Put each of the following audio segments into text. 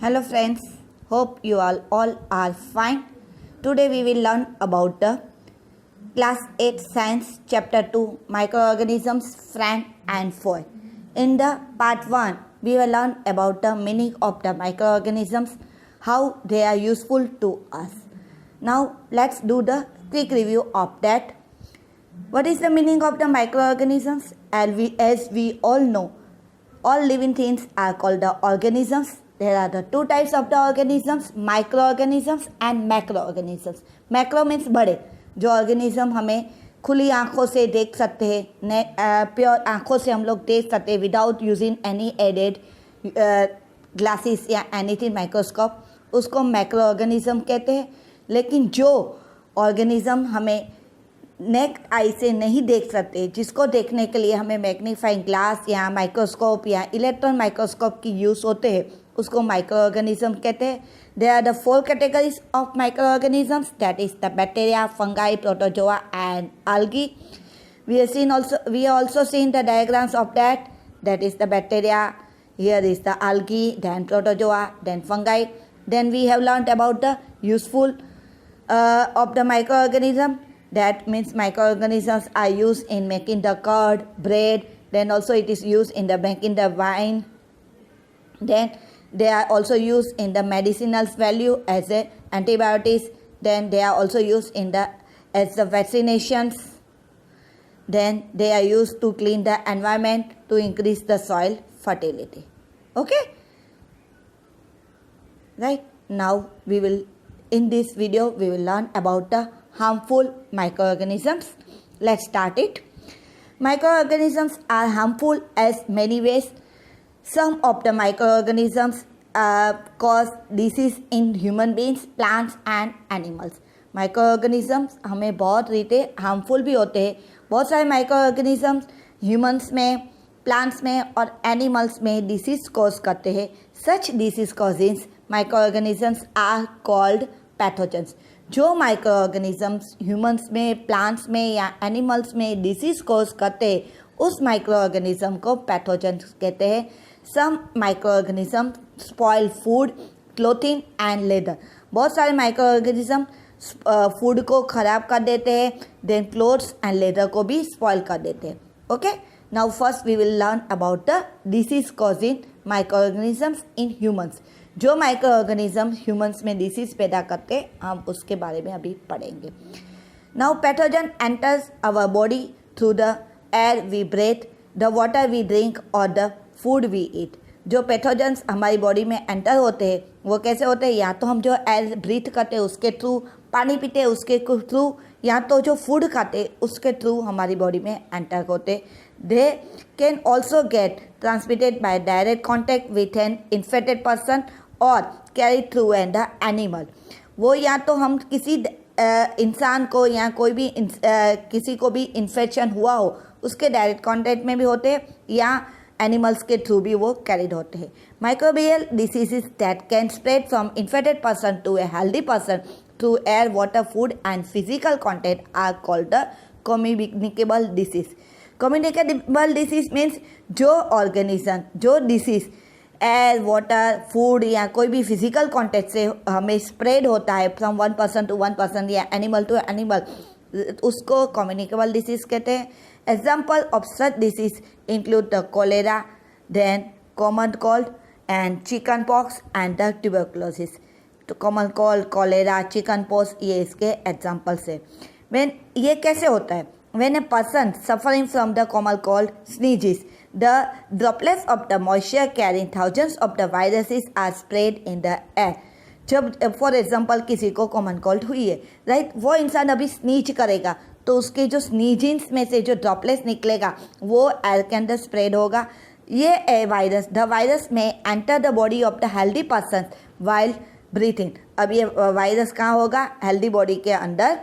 Hello friends, hope you all are fine. Today we will learn about the class 8 science chapter 2 microorganisms friend and foe. In the part 1 we will learn about the meaning of the microorganisms, how they are useful to us. Now let's do the quick review of that. What is the meaning of the microorganisms? As we all know, all living things are called the organisms. There are the two types of the organisms, microorganisms and macroorganisms. Macro means बड़े, जो organism हमें खुली आंखों से देख सकते हैं, pure आंखों से हम लोग देख सकते हैं without using any added glasses या एनीथिंग माइक्रोस्कोप, उसको मैक्रो ऑर्गेनिज्म कहते हैं. लेकिन जो ऑर्गेनिज्म हमें नेक्ड आई से नहीं देख सकते, जिसको देखने के लिए हमें मैग्नीफाइंग ग्लास या माइक्रोस्कोप या इलेक्ट्रॉन माइक्रोस्कोप की यूज़ होते हैं, उसको माइक्रो ऑर्गेनिज्म कहते हैं. There are the 4 categories of micro organisms, that is the bacteria, fungi, protozoa and algae. We also seen the diagrams of that is the bacteria, here is the algae, then protozoa, then fungi. Then we have learned about the useful of the microorganism. That means microorganisms are used in making the curd, bread, then also it is used in the making the wine. Then they are also used in the medicinal value as a antibiotics. Then they are also used in the as the vaccinations. Then they are used to clean the environment, to increase the soil fertility. Okay? Right? Now we will, in this video, we will learn about the harmful microorganisms. Let's start it. Microorganisms are harmful as many ways. Some of the microorganisms cause disease in human beings, plants and animals. Microorganisms हमें बहुत रीते harmful भी होते हैं. बहुत सारे microorganisms humans में, plants में और एनिमल्स में डिसीज कॉज करते हैं. Such disease causing microorganisms are called pathogens. जो माइक्रोऑर्गेनिजम्स ह्यूमंस में, प्लांट्स में या एनिमल्स में डिसीज कॉज करते हैं, उस माइक्रोऑर्गेनिज्म को पैथोजेंस कहते हैं. Some microorganism spoil food, clothing and leather. बहुत सारे माइक्रोऑर्गेनिज्म फूड को ख़राब कर देते हैं, देन क्लोथ्स एंड लेदर को भी स्पॉइल कर देते हैं. Okay, now first we will learn about the disease causing microorganisms in humans. जो माइक्रोऑर्गेनिज्म ह्यूमंस में डिसीज पैदा करते हैं, हम उसके बारे में अभी पढ़ेंगे. Now pathogen enters our body through the air we breathe, the water we drink और द फूड वी ईट. जो पैथोजेंस हमारी बॉडी में एंटर होते हैं वो कैसे होते हैं? या तो हम जो एयर ब्रीथ करते हैं उसके थ्रू, पानी पीते हैं उसके थ्रू, या तो जो फूड खाते हैं उसके थ्रू हमारी बॉडी में एंटर होते. They can also get transmitted by direct contact with an infected person और carry through and the animal. वो या तो हम किसी इंसान को या कोई भी किसी को भी इन्फेक्शन हुआ हो उसके डायरेक्ट कॉन्टैक्ट में भी होते हैं, या एनिमल्स के थ्रू भी वो कैरिड होते हैं. Microbial diseases that can spread from infected person to a healthy person through air, water, food and physical contact are called the communicable disease. Communicable disease means जो ऑर्गेनिज्म, जो disease air, water, food या कोई भी physical contact से हमें spread होता है from one person to one person या एनिमल टू एनिमल, उसको कम्युनिकेबल डिसीज कहते हैं. Example of such disease include the cholera, then common cold and chicken pox and the tuberculosis. तो common cold, cholera, chicken pox ये इसके examples है. When ये कैसे होता है? When a person suffering from the common cold sneezes, the droplets of the moisture carrying thousands of the viruses are sprayed in the air. जब for example किसी को कॉमन कोल्ड हुई है, राइट, वो इंसान अभी स्नीज करेगा तो उसके जो स्नीजिंग्स में से जो ड्रॉपलेट्स निकलेगा वो एयर के अंदर स्प्रेड होगा. ये वायरस, द वायरस में enter the body of the healthy person while breathing. अब ये वायरस कहाँ होगा? हेल्दी बॉडी के अंदर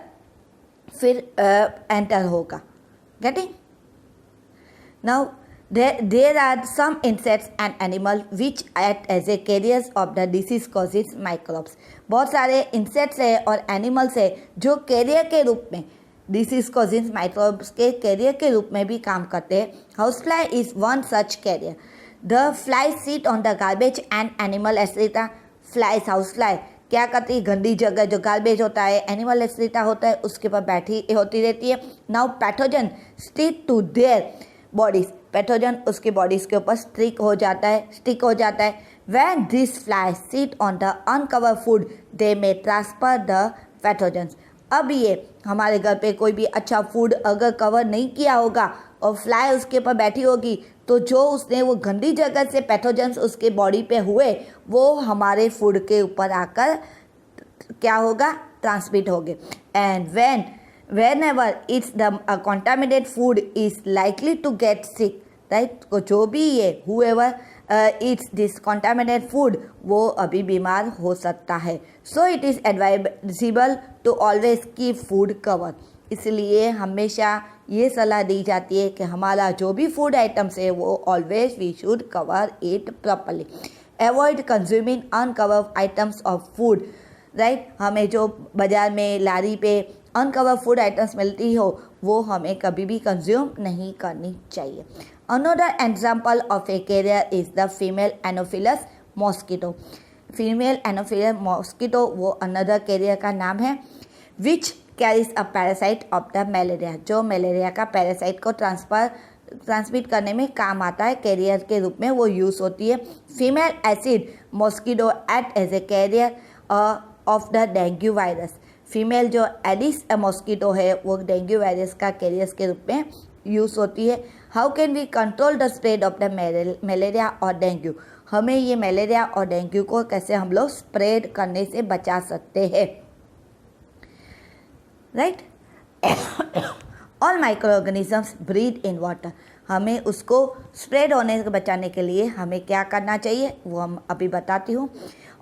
फिर एंटर होगा. Getting? Now there are some insects and animal which act as a carriers of the disease causes microbes. बहुत सारे इंसेक्ट्स है और एनिमल्स है जो कैरियर के रूप में डिसीज कॉजिंग माइक्रोब्स के कैरियर के रूप में भी काम करते हैं. House fly is one such carrier. The fly sit on the garbage and animal etcetera flies, house fly क्या करती है, गंदी जगह जो गार्बेज होता है, एनिमल एक्सक्रीटा होता है, उसके ऊपर बैठी होती रहती है. Now pathogen stick to their bodies, pathogen उसके बॉडीज के ऊपर स्टिक हो जाता है. When this fly sit on the uncover food they may transfer the pathogens. अब ये हमारे घर पे कोई भी अच्छा फूड अगर कवर नहीं किया होगा और फ्लाई उसके ऊपर बैठी होगी, तो जो उसने वो गंदी जगह से पैथोजन्स उसके बॉडी पे हुए वो हमारे फूड के ऊपर आकर क्या होगा, ट्रांसमिट होंगे. And whenever it's the contaminated food is likely to get sick, right? तो जो भी ये whoever eats this contaminated food वो अभी बीमार हो सकता है. So it is advisable to always keep food covered. इसलिए हमेशा ये सलाह दी जाती है कि हमारा जो भी फूड आइटम्स है वो always we should cover it properly. Avoid consuming uncover items of food, right. हमें जो बाज़ार में लारी पे अनकवर फूड आइटम्स मिलती हो वो हमें कभी भी कंज्यूम नहीं करनी चाहिए. Another example of a carrier is the female Anopheles mosquito. Female Anopheles mosquito वो अनदर कैरियर का नाम है which carries a parasite of the malaria, जो मलेरिया का पैरासाइट को ट्रांसमिट करने में काम आता है, कैरियर के रूप में वो यूज़ होती है. फीमेल एसिड mosquito act as a carrier of the dengue virus. Female जो एडिस मॉस्किटो है वो डेंगू वायरस का कैरियर्स के रूप में यूज़ होती है. How can we control the spread of the malaria और डेंगू. हमें ये मलेरिया और डेंगू को कैसे हम लोग स्प्रेड करने से बचा सकते हैं, right. All micro organisms breed in water. हमें उसको स्प्रेड होने से बचाने के लिए हमें क्या करना चाहिए वो हम अभी बताती हूँ.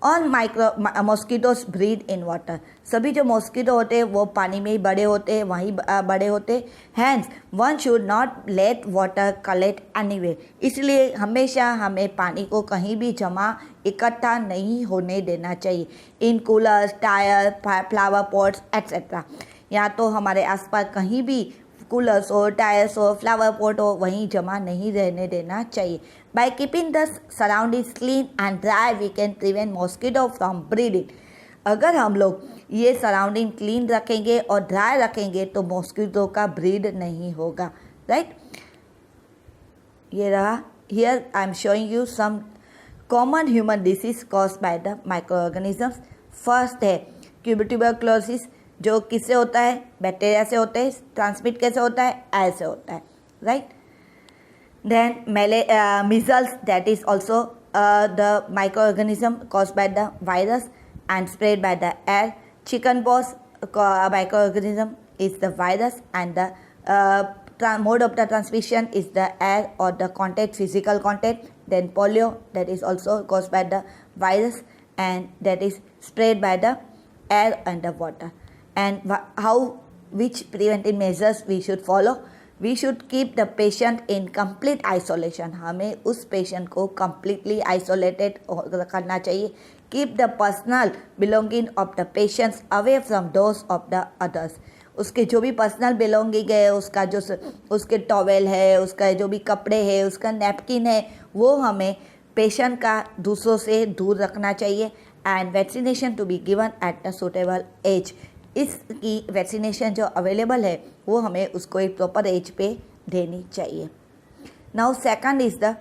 All micro mosquitoes breed in water. सभी जो मॉस्किटो होते हैं वो पानी में ही बड़े होते हैं, वहीं बड़े होते हैं. Hence one should not let water collect anyway. इसलिए हमेशा हमें पानी को कहीं भी जमा इकट्ठा नहीं होने देना चाहिए. In coolers, tyre, flower pots etcetera. या तो हमारे आसपास कहीं भी कूलर्स हो, टायर्स हो, फ्लावर पॉट हो, वहीं जमा नहीं रहने देना चाहिए. By keeping the surroundings clean and dry we can prevent mosquito from breeding. अगर हम लोग ये सराउंडिंग क्लीन रखेंगे और ड्राई रखेंगे तो मॉस्किटो का ब्रीड नहीं होगा, राइट. ये रहा. Here I am showing you some common human disease caused by the microorganisms. First है ट्यूबरक्लोसिस, जो किससे होता है, बैक्टीरिया से होता है. ट्रांसमिट कैसे होता है, एयर से होता है, right. Then measles, that is also the microorganism caused by the virus and spread by the air. Chickenpox microorganism is the virus and the mode of the transmission is the air or the contact, physical contact. Then polio, that is also caused by the virus and that is spread by the air and the water. And which preventive measures we should follow. We should keep the patient in complete isolation. हमें उस patient को completely isolated करना चाहिए. Keep the personal belonging of the patients away from those of the others. उसके जो भी personal belonging है, उसका जो उसके टॉवेल है, उसका जो भी कपड़े हैं, उसका नैपकिन है, वो हमें पेशेंट का दूसरों से दूर रखना चाहिए. And vaccination to be given at the suitable age. इसकी वैक्सीनेशन जो अवेलेबल है वो हमें उसको एक प्रॉपर एज पे देनी चाहिए. Now second is the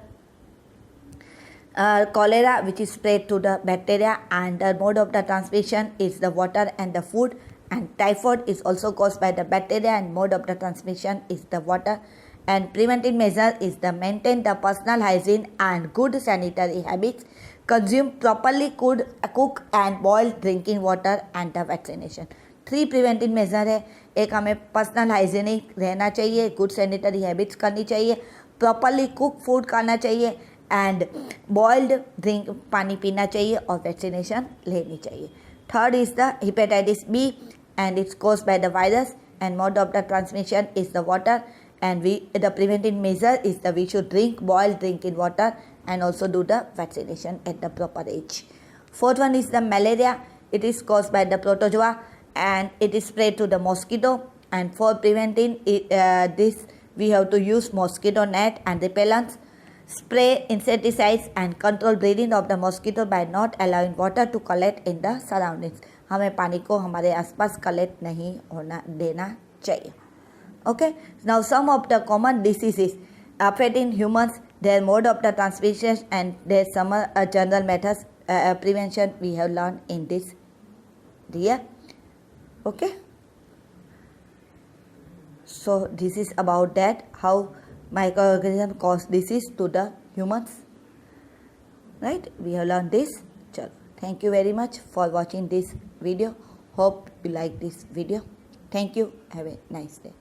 cholera, which is spread to the bacteria and the mode of the transmission is the water and the food. And typhoid is also caused by the bacteria and mode of the transmission is the water. And preventive measure is the maintain the personal hygiene and good sanitary habits. Consume properly cook and boil drinking water and the vaccination. 3 preventive measure है. एक हमें personal hygienic रहना चाहिए, good sanitary habits करनी चाहिए, properly cook food खाना चाहिए and boiled drink पानी पीना चाहिए और वैक्सीनेशन लेनी चाहिए. Third is the hepatitis B and it's caused by the virus and mode of the transmission is the water and the preventive measure is that we should drink boiled drinking water and also do the vaccination at the proper age. Fourth one is the malaria. It is caused by the protozoa and it is spread to the mosquito. And for preventing this we have to use mosquito net and repellents. spray insecticides and control breeding of the mosquito by not allowing water to collect in the surroundings. हमें पानी को हमारे आसपास collect नहीं होना देना चाहिए. Okay, now some of the common diseases affecting humans, their mode of the transmission and their some general methods prevention we have learned in this year. Okay, so this is about that, how microorganisms cause disease to the humans, right? We have learned this. Thank you very much for watching this video. Hope you like this video. Thank you. Have a nice day.